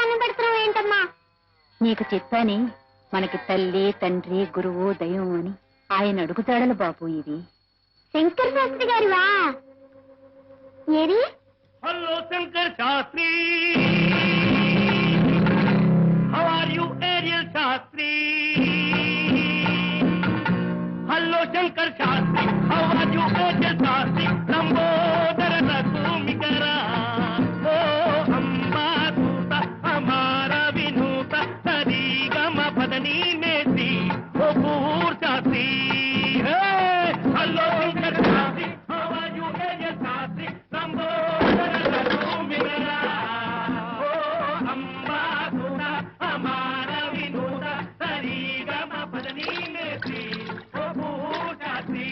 దండం పెడుతున్నావు ఏంటమ్మా? నీకు చెప్పాని మనకి తల్లి తండ్రి గురువు దైవం అని. ఆయన అడుగుతాడలు బాబు ఇది. శంకర్ శాస్త్రి గారివా? ఏరి hello Shankar Shastri, how are you ఏరియల్ Shastri? Hello Shankar Shastri, how are you ఏరియల్ శాస్త్రి? లంబోదర రఘుమికరా ఓ అంబా సూత హమార వినూత సరిగమ పదని మేసి oh poor Shastri. Hello Shankar Shastri, how are you ఏరియల్ శాస్త్రి? లంబోదర రఘుమికరా ఓ అంబా సూత హమార వినూత సరిగమ పదని మేసి ఓ పూర్ శాస్త్రి.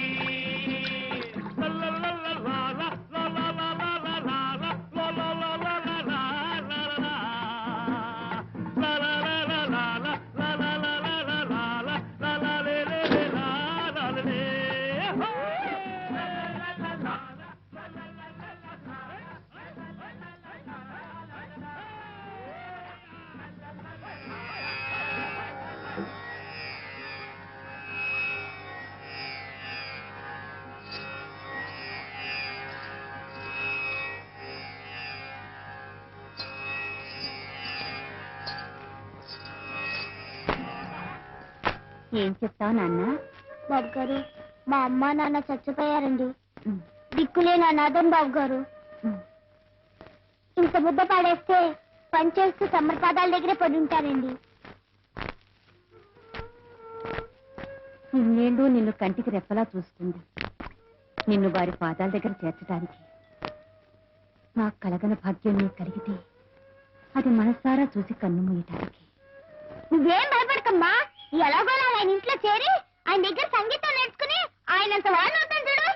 ఏం చెప్తావు నాన్న? బాబు గారు, మా అమ్మ నాన్న చచ్చిపోయారండి. దిక్కులేని అనాథం బాబు గారు. ఇంత ముద్ద పాడేస్తే పనిచేస్తూ సమర్పాదాల దగ్గరే పడి ఉంటారండి. ఇన్నేళ్ళు నిన్ను కంటికి రెప్పలా చూస్తుంది. నిన్ను వారి పాదాల దగ్గర చేర్చడానికి నాకు కలగన భాగ్యం నీకు కలిగితే అది మనసారా చూసి కన్ను మూయటానికి. నువ్వేం భయపడకమ్మా. ఎలాగోలా ఆయన ఇంట్లో చేరి ఆయన దగ్గర సంగీతం నేర్చుకుని ఆయనంత వాడిని అవుతాను చూడు.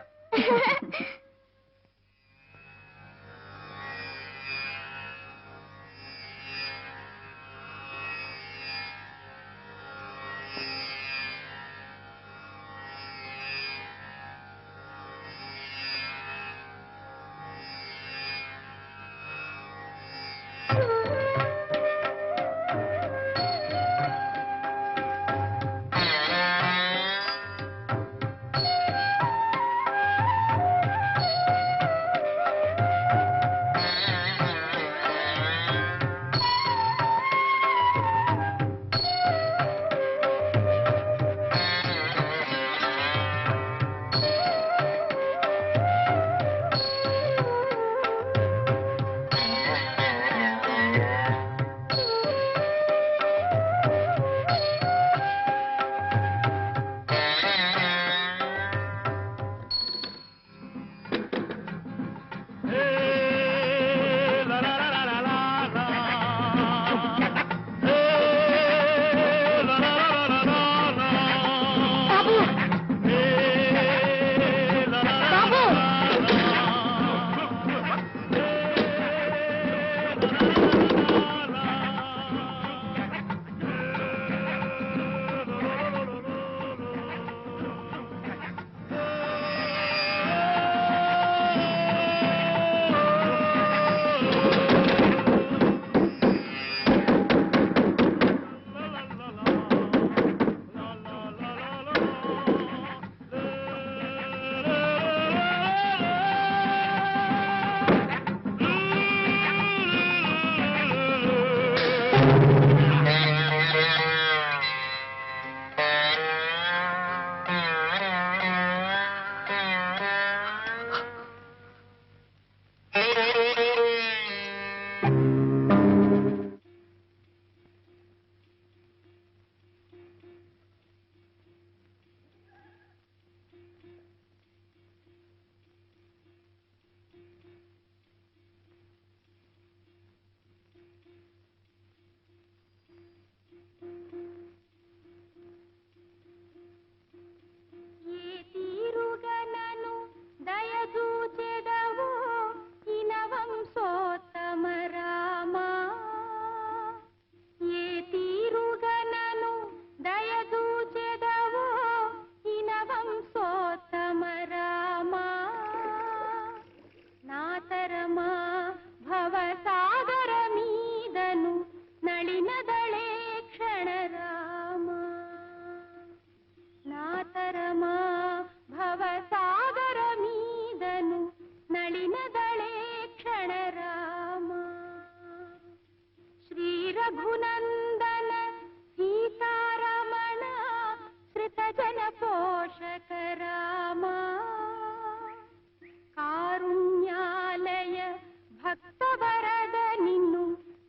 రఘునందన సీతారమణ శ్రితజన పోషక రామ కారుణ్యాలయ భక్తవరద నిన్ను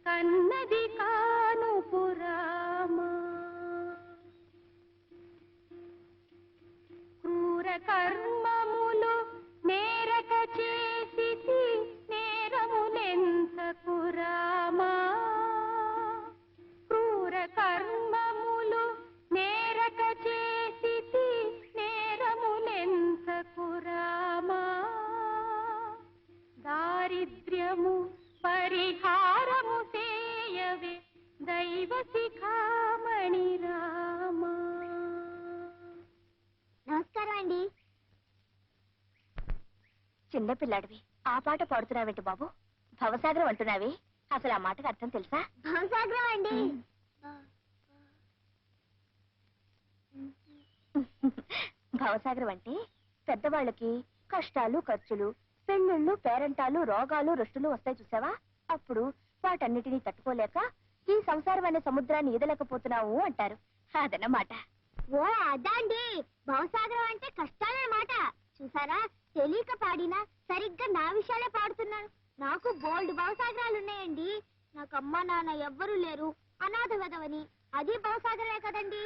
కన్నది కాను పురామ క్రూర కర్మములు నేరక చేసి నేరములెంతకు రామా క్రూర కర్మములు నేరక చేసి నేరములెంతకు రామా దారిద్ర్యము పరిహారము చేయవే దైవ శిఖామణి రామా. నమస్కారం అండి. చిన్నపిల్లాడివి ఆ పాట పాడుతున్నావేంటి బాబు? భవసాగరం అంటున్నావి, అసలు ఆ మాటకు అర్థం తెలుసా? భవసాగరం అండి. భవసాగరం అంటే పెద్దవాళ్ళకి కష్టాలు ఖర్చులు పెళ్ళిళ్ళు పేరంటాలు రోగాలు రుష్టులు వస్తాయి చూసావా, అప్పుడు వాటన్నిటినీ తట్టుకోలేక ఈ సంసారం అనే సముద్రాన్ని ఈదలేకపోతున్నావు అంటారు, అదన్నమాట. ఓ అదా అండి, భవసాగరం అంటే కష్టాలే మాట. చూసారా, తెలియక పాడినా సరిగ్గా నా విషయాలే పాడుతున్నాను. నాకు బోల్డ్ భవసాగరాలు ఉన్నాయండి. నాకు అమ్మ నాన్న ఎవ్వరూ లేరు, అనాథ వెదవని, అది భవసాగరే కదండి.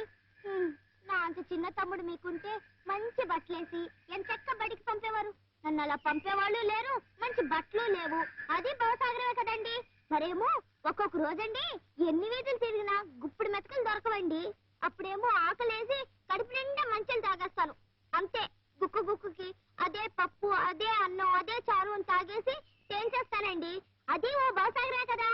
నా అంత చిన్న తమ్ముడు మీకుంటే మంచి బట్టలేసి ఎంతెక్క బడికి పంపేవారు. నన్ను అలా పంపేవాళ్ళు లేరు, మంచి బట్టలు లేవు, అది భవసాగరమే కదండి. మరేమో ఒక్కొక్క రోజండి ఎన్ని వీధులు తిరిగినా గుప్పుడు మెతకలు దొరకవండి. అప్పుడేమో ఆకలేసి కడుపు నిండా మంచెలు తాగేస్తాను. అంతే, గుక్కు గుక్కుకి అదే పప్పు అదే అన్నం అదే చారు అని తాగేసి తేల్చేస్తానండి. అది ఓ భవసాగరే కదా.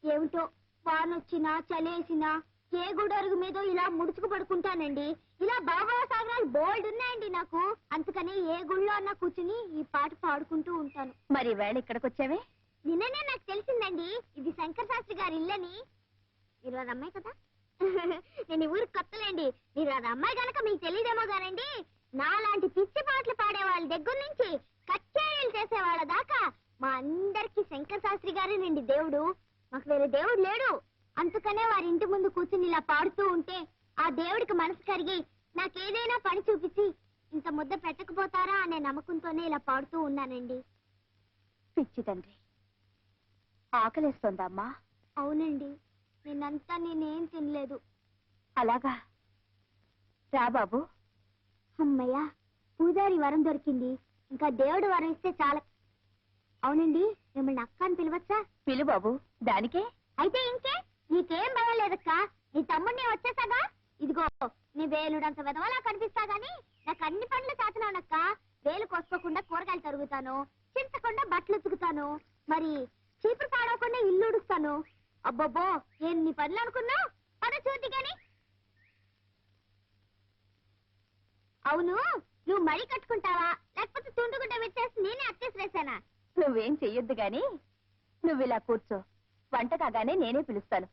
ఏమిటో వానొచ్చినా చలేసినా ఏ గుడరుగు మీద ఇలా ముడుచుకు పడుకుంటానండి. ఇలా భవసాగరాలు బోల్డ్ ఉన్నాయండి నాకు. అందుకని ఏ గుళ్ళో అన్నా కూర్చుని ఈ పాట పాడుకుంటూ ఉంటాను. మరి వేళ ఇక్కడికి వచ్చావే? నిన్ననే నాకు తెలిసిందండి ఇది శంకర శాస్త్రి గారి ఇల్లని. మీరు అది అమ్మాయి కదా? నేను ఈ ఊరికి కొత్తలేండి. మీరు అది అమ్మాయి కనుక మీకు తెలియదేమో కానండి, నాలాంటి పిచ్చి పాటలు పాడే వాళ్ళ దగ్గర నుంచి కచేరీలు చేసే వాళ్ళ దాకా మా అందరికి శంకర శాస్త్రి గారేనండి దేవుడు. మాకు వేరే దేవుడు లేడు. అందుకనే వారి ఇంటి ముందు కూర్చుని ఇలా పాడుతూ ఉంటే ఆ దేవుడికి మనసు కరిగి నాకేదైనా పని చూపించి ఇంత ముద్ద పెట్టకపోతారా అనే నమ్మకంతోనే ఇలా పాడుతూ ఉన్నానండి. పిచ్చి తండ్రి, ఆకలిస్తోందా అమ్మా? అవునండి, నిన్నంతా నేనేం తినలేదు. అలాగా, రా బాబు. అమ్మయ్యా, పూజారి వరం దొరికింది. ఇంకా దేవుడు వరం ఇస్తే చాలా. అవునండి, మిమ్మల్ని అక్క అని పిలవచ్చా? పిలు బాబు. దానికే అయితే ఇంకే, నీకేం భయం లేదక్క. నీ తమ్ముడిని వచ్చేసాగా. ఇదిగో నీ వేలుడంత వెదవలా కనిపిస్తా గాని నాకు అన్ని పనులు చేతనానక్క. వేలు కోసుకోకుండా కూరగాయలు తరుగుతాను, చింతకుండా బట్టలు ఉతుకుతాను, మరి చీపురు పాడవకుండా ఇల్లు ఉడుస్తాను. అబ్బబ్బో, ఎన్ని పనులు అనుకున్నావు. పద చూద్ది గాని. అవును, నువ్వు మడి కట్టుకుంటావా లేకపోతే తుండుగుడ్డ పెట్టేసి నేనే అత్తేసి వేసానా? నువ్వేం చెయ్యొద్దు గాని నువ్వు ఇలా కూర్చో, వంట కాగానే నేనే పిలుస్తాను.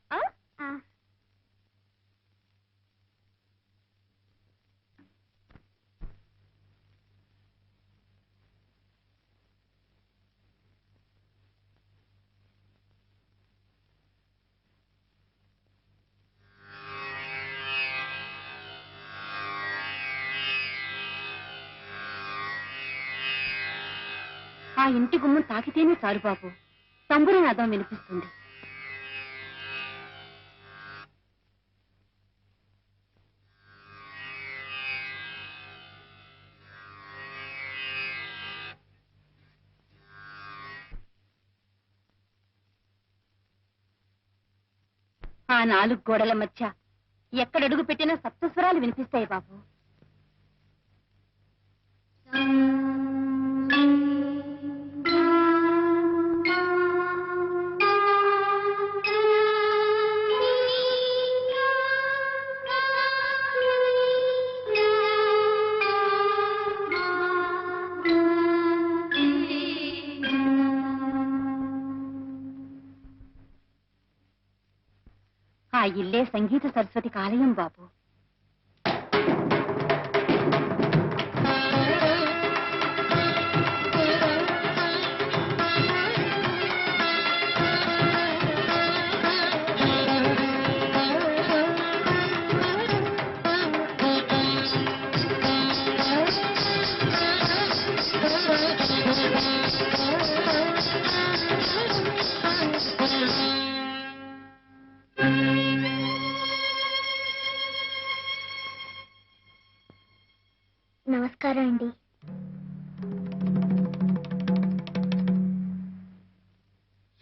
ఆ ఇంటి గుమ్మం తాకితేనే చాలు బాబు, తంబుర నాదం వినిపిస్తుంది. ఆ నాలుగు గోడల మధ్య ఎక్కడడుగు పెట్టినా సప్తస్వరాలు వినిపిస్తాయి బాబు. ఆ ఇల్లే సంగీత సరస్వతి ఆలయం బాబు. నమస్కారం అండి.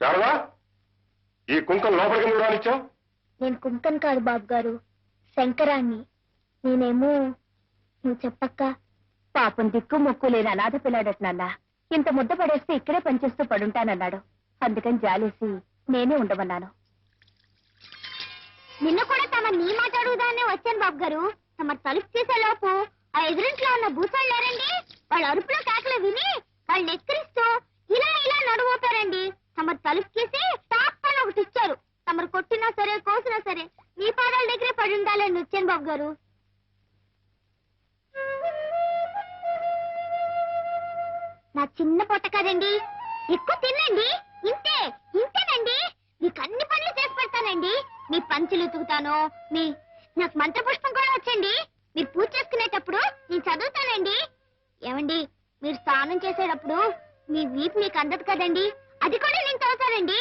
శారదా, ఈ కుంకం లోపలికి నువ్వు రానిచ్చావు? నేను కుంకన్ కాదు బాబు గారు, శంకరాన్ని. నేనేమో నువ్వు చెప్పక్క. పాపం దిక్కు మొక్కు లేని అనాథ పిల్లాడట నాన్న. ఇంత ముద్ద పడేస్తే ఇక్కడే పనిచేస్తూ పడుంటానన్నాడు. అందుకని జాలేసి నేనే ఉండమన్నాను. నిన్న కూడా నీ మాట అడుగుదానే వచ్చాను బాబు గారు. తమ తలుపు తీసేలోపు ఆ ఎదురింట్లో ఉన్న భూసాలు లేరండి, వాళ్ళ అరుపులో కేకలు విని వాళ్ళని ఎక్కిరిస్తూ ఇలా ఇలా నడువుతారండి. తమ తలుపు తీసి టాప్పని ఒకటి ఇచ్చారు. తమరు కొట్టినా సరే కోసినా సరే మీ పాదాల దగ్గరే పడి ఉండాలని వచ్చాను బాబు గారు. నా చిన్న పొట్ట కదండి, ఎక్కువ తినండి. ఇంతేనండి. మీకు అన్ని పనులు చేసి పెడతానండి. మీ పంచులు ఉతుకుతాను, నాకు మంత్రపుష్పం కూడా వచ్చండి. మీరు పూజ చేసుకునేటప్పుడు నేను చదువుతానండి. ఏమండి, మీరు స్నానం చేసేటప్పుడు మీ వీపు మీకు అందదు కదండి, అది కూడా నేను చదువుతానండి.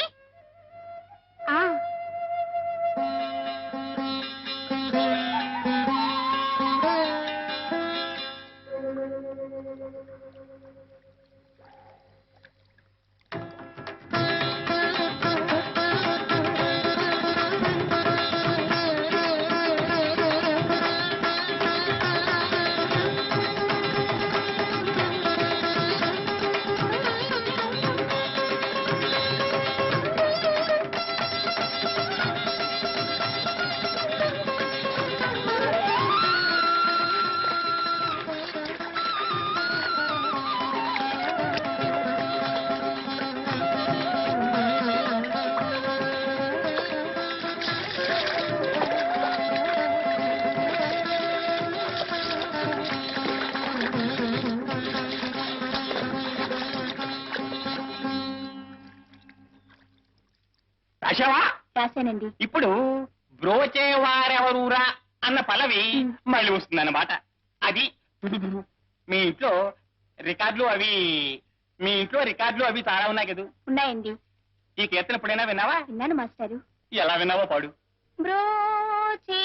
రాశావా? రాశానండి. ఇప్పుడు బ్రోచేవారెవరూరా అన్న పల్లవి మళ్ళీ వస్తుందన్నమాట. అది మీ ఇంట్లో రికార్డులు అవి చాలా ఉన్నాయి కదా? ఉన్నాయండి. ఈ కీర్తన ఎప్పుడైనా విన్నావా? విన్నాను మాస్టారు. ఎలా విన్నావో పాడు. బ్రోచేవారెవరురా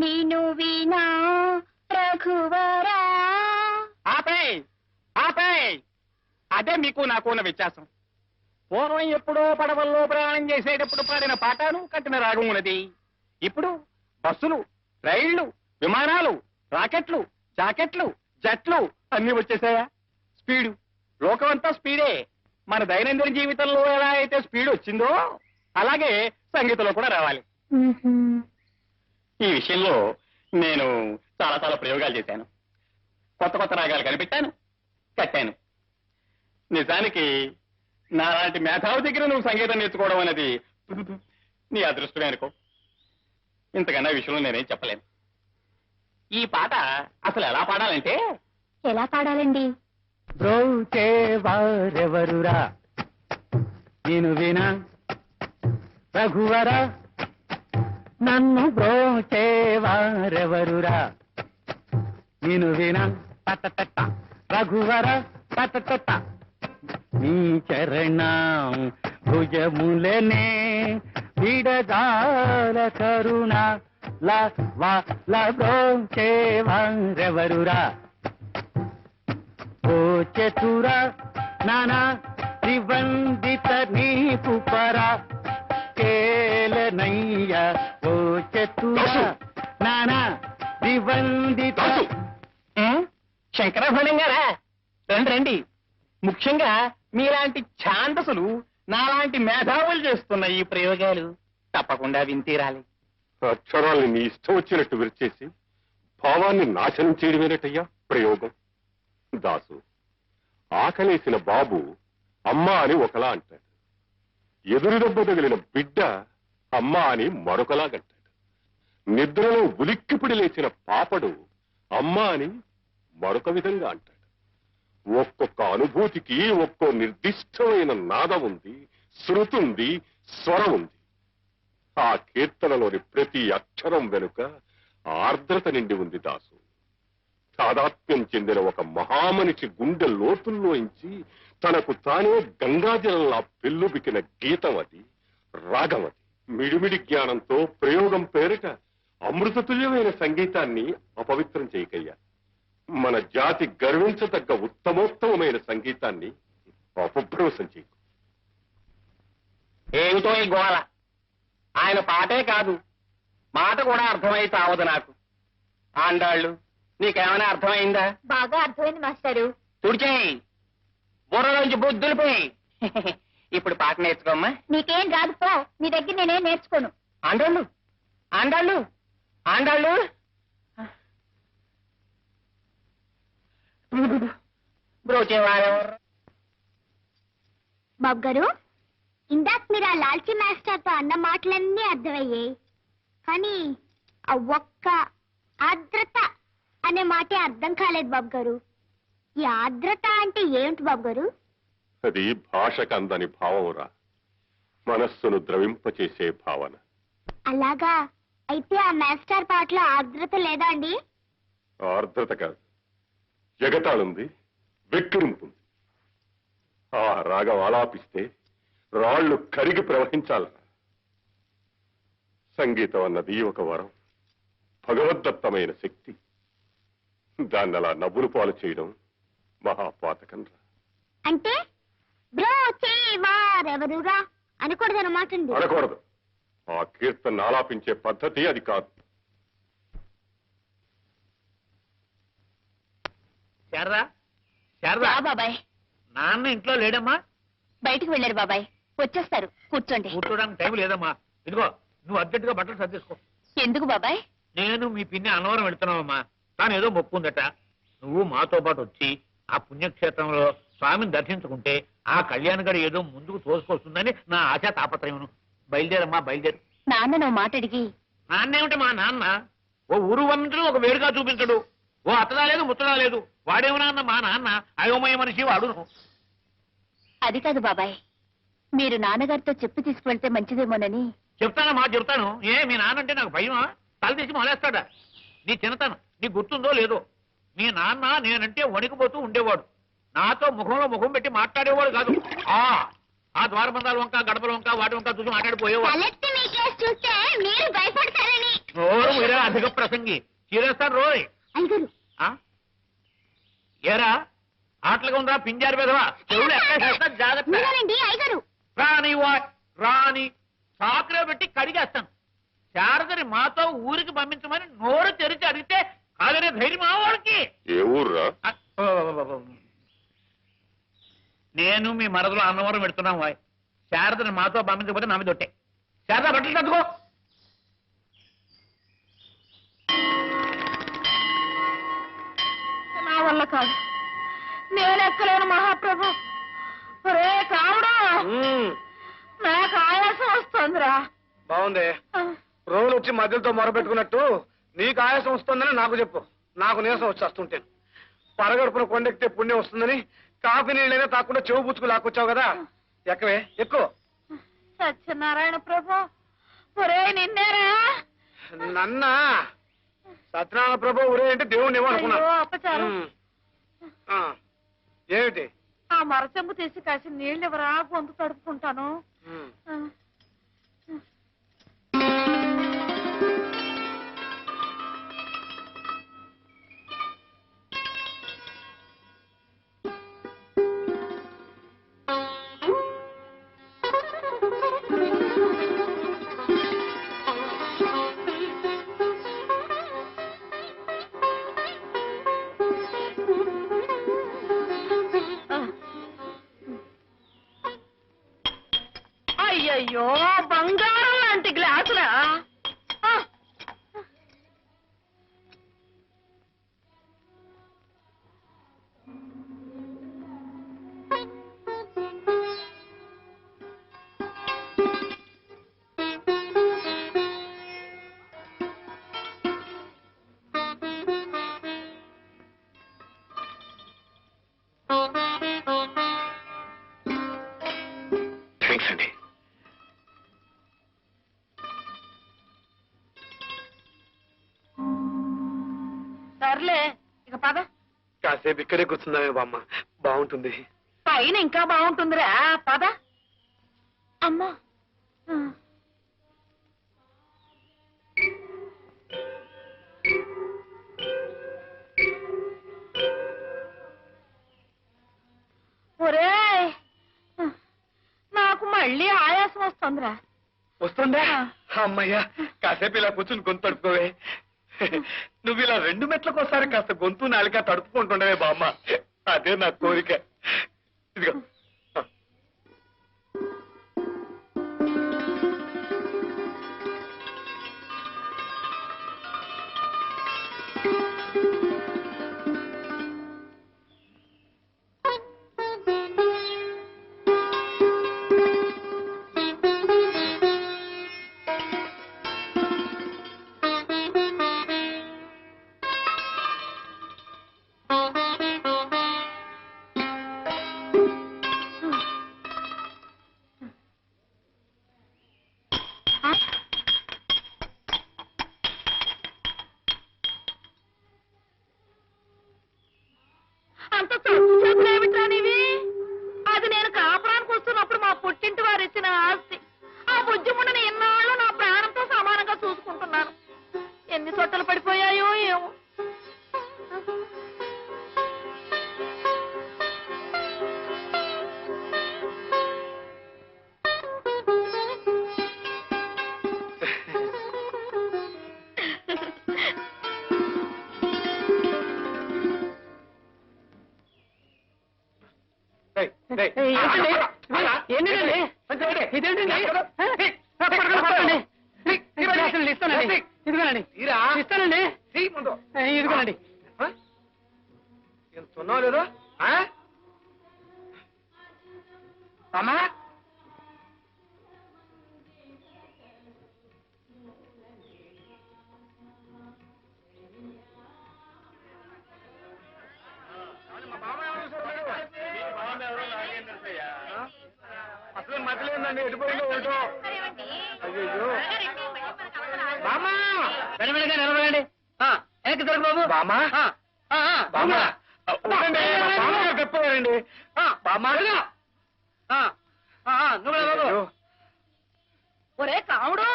నిను వినా రఘువరా. ఆపే అదే మీకు నాకు ఉన్న వ్యత్యాసం. పూర్వం ఎప్పుడో పడవల్లో ప్రయాణం చేసేటప్పుడు పాడిన పాటను కట్టిన రాగం ఉన్నది. ఇప్పుడు బస్సులు, రైళ్లు, విమానాలు, రాకెట్లు, జాకెట్లు, జట్లు అన్ని వచ్చేసాయా? స్పీడు, లోకమంతా స్పీడే. మన దైనందిన జీవితంలో ఎలా అయితే స్పీడ్ వచ్చిందో అలాగే సంగీతంలో కూడా రావాలి. ఈ విషయంలో నేను చాలా ప్రయోగాలు చేశాను. కొత్త రాగాలు కనిపెట్టాను, కట్టాను. నిజానికి నాలాంటి మేధావి దగ్గర నువ్వు సంగీతం నేర్చుకోవడం అనేది నీ అదృష్టమే అనుకో. ఇంతకన్నా విషయంలో నేనేం చెప్పలేను. ఈ పాట అసలు ఎలా పాడాలంటే, ఎలా పాడాలండి? బ్రోచేవారెవరురా నేను వినా రఘువరా, నన్ను బ్రోచేవారెవరురా నేను వినా తట రఘువర తట నీ చరణం భుజములనే విడదాల కరుణ బ్రోచేవారెవరురా ఓ చతుర నానా త్రివందిత నీపు పరా కేలనయ్య ఓ చతుర నానా త్రివందిత. శంకరభరణం గారా, రండి. ముఖ్యంగా మీలాంటి ఛాందసులు నాలాంటి మేధావులు చేస్తున్న ఈ ప్రయోగాలు తప్పకుండా వింతీరాలి. అక్షరాల్ని నీ ఇష్టం వచ్చినట్టు విరిచేసి భావాన్ని నాశనం చేయడమేనటయ్యా ప్రయోగం. దాసు, ఆకలేసిన బాబు అమ్మా అని ఒకలా అంటాడు, ఎదురు దెబ్బ తగిలిన బిడ్డ అమ్మా అని మరొకలాగంటాడు, నిద్రలో ఉలిక్కిపిడి లేచిన పాపడు అమ్మా అని మరొక విధంగా అంటాడు. ఒక్కొక్క అనుభూతికి ఒక్కో నిర్దిష్టమైన నాదం ఉంది, శృతుంది, స్వరం ఉంది. ఆ కీర్తనలోని ప్రతి అక్షరం వెనుక ఆర్ద్రత నిండి ఉంది దాసు. తాదాత్మ్యం చెందిన ఒక మహామనిషి గుండె లోతుల్లోంచి తనకు తానే గంగాజలంలా పెళ్ళుబికిన గీతం అది, రాగం అది. మిడిమిడి జ్ఞానంతో ప్రయోగం పేరిట అమృతతుల్యమైన సంగీతాన్ని అపవిత్రం చేయకయ్యా. మన జాతి గర్వించదగ్గ ఉత్తమోత్తమైన సంగీతాన్ని అపభ్రంశం చేయకు. ఏమిటో ఈ గోల? ఆయన పాటే కాదు, మాట కూడా అర్థమై చావదు నాకు. ఆండాళ్ళు, నీకేమైనా అర్థమైందా? బాగా అర్థమైంది మాస్టారు. తుడిచేయి, బుర్రలోంచి బుద్ధులు పోయి. ఇప్పుడు పాట నేర్చుకోమ్మా. నీకేం రాదు పో, నీ దగ్గర నేనేం నేర్చుకోను. ఆండాళ్ళు, ఆండాళ్ళు, ఆండాళ్ళు. బ్రోచేవారెవరు? బాబు గారు, ఇందాక మీరు ఆ లాల్చీ మాస్టర్తో అన్న మాటలన్నీ అర్థమయ్యాయి, కానీ ఆ ఒక్క ఆర్ద్రత అనే మాటే అర్థం కాలేదు బాబు గారు. ఈ ఆర్ద్రత అంటే ఏమిటి బాబు గారు? అది భాషకు అందని భావమురా, మనస్సును ద్రవింపచేసే భావన. అలాగా? అయితే ఆ మాస్టర్ పాటలో ఆర్ద్రత లేదా అండి? ఆర్ద్రత కాదు, ఎగతాళుంది, వెక్కిరింపుంది. ఆ రాగం ఆలాపిస్తే రాళ్లు కరిగి ప్రవహించాలరా. సంగీతం అన్నది ఒక వరం, భగవద్దత్తమైన శక్తి. దాన్ని అలా నవ్వులు పాలు చేయడం మహాపాతకం రా. అంటే బ్రోచేవారెవరురా అనకూడదు అన్నమాట అండి. అనకూడదు. ఆ కీర్తన ఆలాపించే పద్ధతి అది కాదు. శారదా, శారదా, బాబాయ్, నాన్న ఇంట్లో లేడమ్మా? బయటికి వెళ్ళారు బాబాయ్, వచ్చేస్తారు, కూర్చోండి. కూర్చోడానికి టైం లేదమ్మా. ఇదిగో నువ్వు అర్జెంటుగా బట్టలు సర్దేసుకో. ఎందుకు బాబాయ్? నేను మీ పిన్ని అన్నవరం వెళ్తున్నావమ్మా. తాను ఏదో మొక్కు ఉందట. నువ్వు మాతో పాటు వచ్చి ఆ పుణ్యక్షేత్రంలో స్వామిని దర్శించుకుంటే ఆ కళ్యాణ్ గడి ఏదో ముందుకు తోసుకొస్తుందని నా ఆశా తాపత్రయం. బయలుదేరమ్మా, బయలుదేరు. నాన్న నువ్వు మాట అడిగి. నాన్నేమిటి మా నాన్న? ఓ ఊరు వంటలు ఒక వేడుగా చూపించడు. ఓ అత్తదా లేదు, ముత్తదా లేదు. వాడేమన్నా అన్న మా నాన్న అయోమయ మనిషి వాడును. అది కాదు బాబాయ్, మీరు నాన్నగారితో చెప్పి తీసుకువెళ్తే మంచిదేమోనని. చెప్తానమ్మా, చెప్తాను. మీ నాన్న అంటే నాకు భయమా? తల తీసి మొలేస్తాడా? నీ చిన్నతనం నీకు గుర్తుందో లేదో? మీ నాన్న నేనంటే వణికిపోతూ ఉండేవాడు. నాతో ముఖంలో ముఖం పెట్టి మాట్లాడేవాడు కాదు. ఆ ద్వారబంధాల వంక, గడపల వంక, వాటి వంక చూసి మాట్లాడిపోయేవాడు. చూస్తే మీరు భయపడతారని. నోరు మీరా అధిక ప్రసంగి. చీరేస్తాను రోయ్. ఏరా ఆటలుగా ఉందా పింజారి పెదవా? చెవులు ఎక్కడ జాగ్రత్త. రాని రాని సాకులో పెట్టి కడిగేస్తాను. శారదని మాతో ఊరికి పంపించమని నోరు తెరిచి అడిగితే కాదనే ధైర్యం ఆ వాడికి. ఏ ఊర్రా? నేను మీ మరదలో అన్నవరం పెడుతున్నాం వాయ్. శారదని మాతో పంపించకపోతే నా మీద ఒట్టే. శారద బట్టలు తట్టుకో. నా వల్ల కాదు, నేను ఎక్కలేను మహాప్రభు. రే కావుడా, నాకు ఆయాసం వస్తుందిరా. బాగుంది. రోజులు వచ్చి మధ్యలతో మొరపెట్టుకున్నట్టు నీకు ఆయాసం వస్తుందని నాకు చెప్పు. నాకు నీరసం వచ్చేస్తుంటాను. పరగడుపున కొండెక్కితే పుణ్యం వస్తుందని కాఫీ నీళ్ళైనా తాకుండా చెవు పుచ్చుకు లాక్కొచ్చావు కదా. ఎక్కవే, ఎక్కువ. సత్యనారాయణ ప్రభు, ఒరే నిన్నేరా? నన్న సత్యనారాయణ ప్రభు ఊరే అంటే దేవుణ్ణి ఏమనుకున్నా. అపచారం. ఏమిటి? ఆ మరచెంబు తీసి కాసి నీళ్ళు ఎవరా, గొంతు తడుపుకుంటాను. అయ్యయ్యో, బంగారం లాంటి గ్లాసులా? థ్యాంక్స్ అండి. సర్లే, ఇక పద. కాసేపు ఇక్కడే కూర్చుందామే బామ్మ, బాగుంటుంది. పైన ఇంకా బాగుంటుందిరా, పద. అమ్మా, మళ్ళీ ఆయాసం వస్తుందిరా. వస్తుందా? అమ్మయ్యా, కాసేపు ఇలా కూర్చుని గొంతు తడుపుకోవే. నువ్వు ఇలా 2 మెట్లకు ఒకసారి కాస్త గొంతు నాలిక తడుపుకుంటుండవే బామ్మ. అదే నా కోరిక. ఇదిగో. అంత చదువులేమిట్రా నీవి? అది నేను కాపురానికి వస్తున్నప్పుడు మా పుట్టింటి వారు ఇచ్చిన ఆస్తి. ఆ బుజ్జిముండని ఎన్నాళ్ళు నా ప్రాణంతో సమానంగా చూసుకుంటున్నాను. ఎన్ని సొట్టలు పడిపోయాయో ఏమో. ఇదిగోనండి. ఎంతున్నావు లేదు అమ్మా? అసలు మధ్యలేదండి, ఎటుపోయిందో ఉంటో. అయ్యో బామ్మా, వెనవెనగా నిలబడండి. వెనక్కి తిరగ బాబు. బామ్మా బామ్మా చెప్పారండి. బామ్మా నువ్వు ఒరే కావుడు,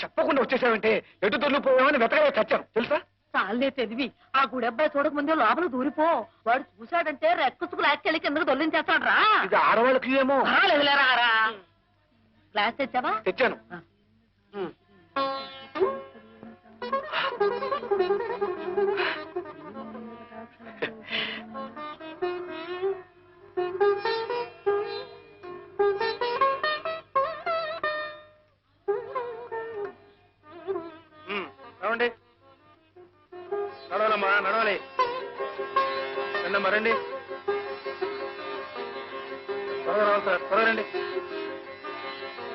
చెప్పకుండా వచ్చేసావంటే ఎటు తొలిపోయామని వెతగా చచ్చాను తెలుసా? చాలే తెలివి. ఆ గుడబ్బాయి చూడక ముందే లోపల దూరిపో. వాడు చూశాడంటే రెక్కుసుకు లాక్కెళ్ళి కిందకు దొల్లించేస్తాడు రా. ఇది ఆడవాళ్ళకి ఏమో. లేదులేరా. గ్లాస్ తెచ్చావా? తెచ్చాను. నడవండి, నడవాలమ్మా, నడవాలి. రండమ్మా, రండి. త్వరగా రావాలి సార్, త్వరగా రండి.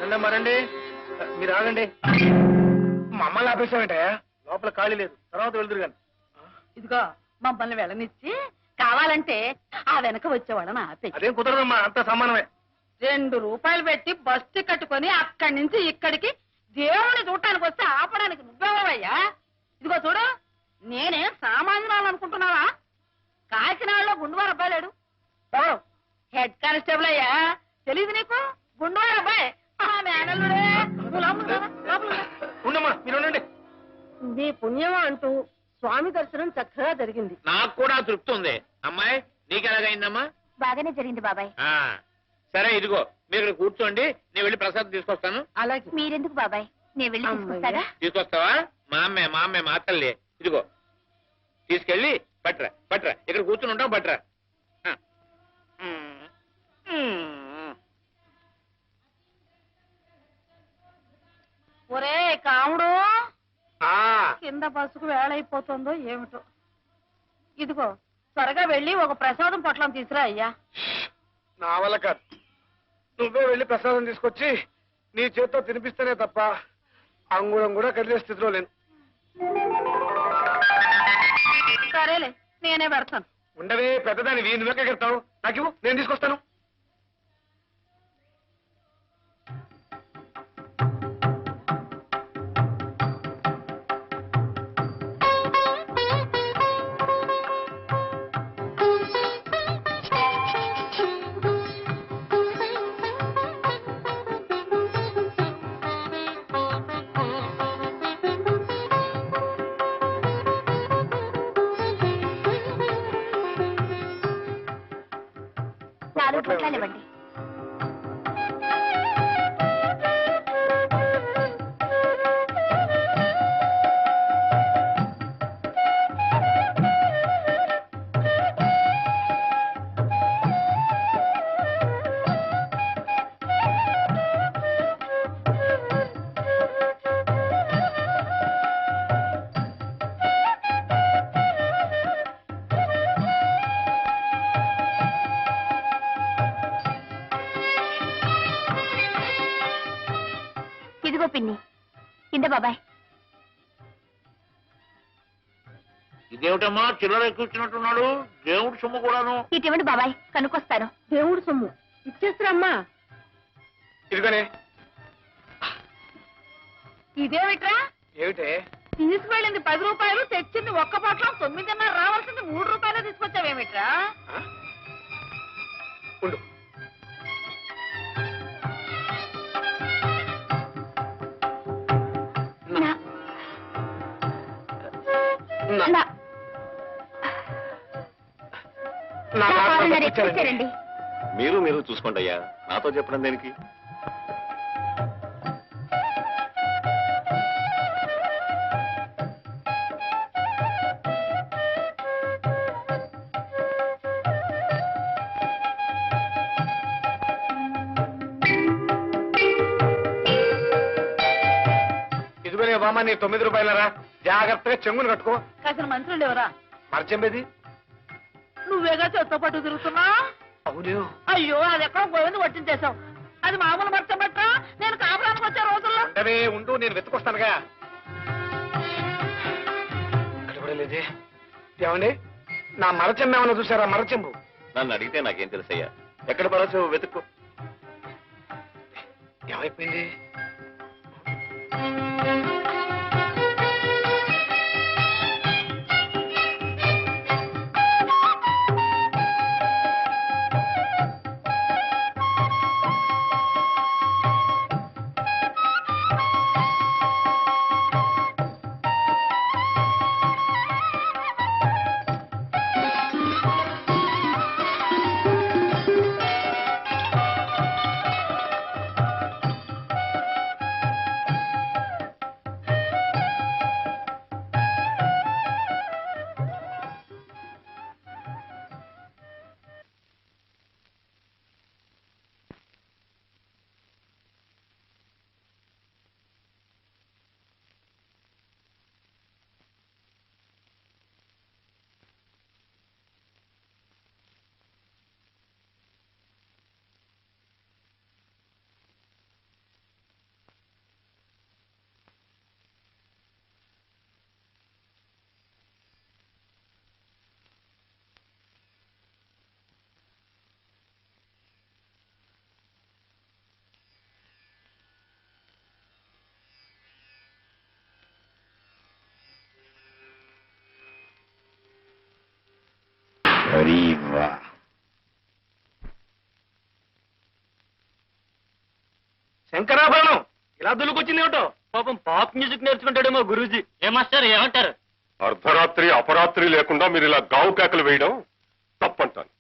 రండమ్మా, రండి. మీరు ఆగండి. మమ్మల్ని ఆపేసామంటే లోపల ఖాళీ లేదు, తర్వాత వెళ్తురు కానీ. ఇదిగో మమ్మల్ని వెళ్ళనిచ్చి కావాలంటే ఆ వెనక వచ్చేవాళ్ళని ఆపే. అదేం కుదరదమ్మా, అంత సమానమే. 2 రూపాయలు పెట్టి బస్సు కట్టుకొని అక్కడి నుంచి ఇక్కడికి దేవుని చూడటానికి వస్తే ఆపడానికి నువ్వెవరయ్యా? ఇదిగో చూడు, నేనేం సామాన్యురాలు అనుకుంటున్నావా? కాకినాడలో గుండువారు అబ్బాయి లేడు? ఓ హెడ్ కానిస్టేబుల్ అయ్యా, తెలీదు నీకు? గుండువారు అబ్బాయి మేనల్లుడే. ఉండమ్మా, మీరు ఉండండి. నీ పుణ్యమా అంటూ స్వామి దర్శనం చక్కగా జరిగింది. నాకు కూడా తృప్తి ఉంది. అమ్మాయి నీకు ఎలాగైందమ్మా? బాగానే జరిగింది బాబాయ్. సరే ఇదిగో మీరు ఇక్కడ కూర్చోండి, నేను వెళ్ళి ప్రసాదం తీసుకొస్తాను. అలాగే. మీరెందుకు బాబాయ్, నేను వెళ్ళి తీసుకొస్తాగా. తీసుకొస్తావా? మా అమ్మే మా తల్లి. ఇదిగో తీసుకెళ్ళి పట్రా పట్రా, ఇక్కడ కూర్చుని ఉంటావు పట్రా. ఒరే కాముడు, ఆ కింద బస్సుకు వేళైపోతుందో ఏమిటో. ఇదిగో త్వరగా వెళ్ళి ఒక ప్రసాదం పొట్లం తీసురా అయ్యా. నా వల్ల కాదు. నువ్వే వెళ్ళి ప్రసాదం తీసుకొచ్చి నీ చేత్తో తినిపిస్తేనే తప్ప అంగుళం కూడా కదిలే స్థితిలో లేను. సరేలే, నేనే పెడతాను. ఉండవే పెద్దదాని నువ్వే కడతావు. నాకు ఇవ్వు, నేను తీసుకొస్తాను. పొట్లాలు ఇవ్వండి. ఇదిగో పిన్ని ఇంద బాబాయ్. ఇదేమిటమ్మా చిల్లర ఎక్కువచ్చినట్టున్నాడు? దేవుడి సొమ్ము కూడాను. ఇటువంటి బాబాయ్ కనుక్కొస్తాను. దేవుడు సొమ్ము ఇచ్చేస్తారమ్మా. ఇదిగోనే. ఇదేమిట్రా? ఏమిటే? తీసుకువెళ్ళింది 10 రూపాయలు, తెచ్చింది ఒక్క పొట్లం 9.5, రావాల్సింది 3 రూపాయలు తీసుకొచ్చావేమిట్రా? ఉండు. తెచ్చారండి. మీరు చూసుకోండి అయ్యా, నాతో చెప్పడం దేనికి? ఇదిగోనే బామ్మ, నీ 9 రూపాయలరా. జాగ్రత్తగా చెంగును కట్టుకో. కాసిన మంత్రులు ఎవరా? మరచెంబేది. నువ్వేగా చెత్త పట్టు తిరుగుతున్నా. అవును. అయ్యో, అది ఎక్కడో పోయింది, పట్టించేశావు. అది మామూలు మర్చబట్ట. నేను కాపురానికి వచ్చే రోజుల్లో. ఉండవే, ఉండు, నేను వెతుకొస్తానుగా. ఇక్కడ కూడా లేదే. ఏమండి, నా మరచెంబు ఏమన్నా చూసారా? మరచెంబు. నన్ను అడిగితే నాకేం తెలుసయ్యా. ఎక్కడ పడచ్చు వెతుక్కో. ఏమైపోయింది? శంకరాభరణం ఇలా దులుకొచ్చింది ఏమిటో? పాపం పాప్ మ్యూజిక్ నేర్చుకుంటాడేమో గురూజీ. ఏమాస్టర్ ఏమంటారు? అర్ధరాత్రి అపరాత్రి లేకుండా మీరు ఇలా గావు కేకలు వేయడం తప్పంటాను.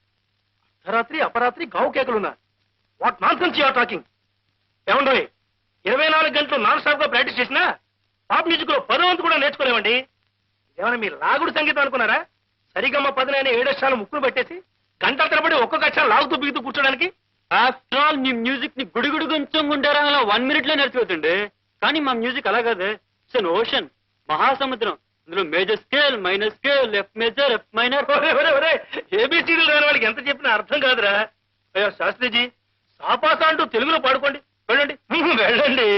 అర్ధరాత్రి అపరాత్రి గావు కేకలున్నా? What nonsense you're talking. ఏమండో 24 గంటలు నాన్ స్టాప్ గా ప్రాక్టీస్ చేసినా పాప్ మ్యూజిక్ లో 10వ వంతు కూడా నేర్చుకోలేమండి. ఏమైనా మీరు లాగుడు సంగీతం అనుకున్నారా? సరిగమ్మ 10 అనే 7 అక్షరాలు ముక్కులు పెట్టేసి గంట తరబడి ఒక్కొక్క అక్షరం లాగుతూ బిగుతూ కూర్చోడానికి. ఆఫ్టర్ ఆల్ నీ మ్యూజిక్ ని గుడిగుడు కొంచెం గుంటారా అలా 1 minute లో నేర్చుకోతుండే. కానీ మా మ్యూజిక్ అలా కాదు. ఇట్స్ అన్ ఓషన్, మహాసముద్రం. అందులో major scale, minor scale, F major, F minor. ఏబిసిడీలు రాని వాళ్ళకి ఎంత చెప్పినా అర్థం కాదురా. అయ్యో శాస్త్రిజీ, సాపాసా అంటూ తెలుగులో పాడుకోండి. వెళ్ళండి వెళ్ళండి.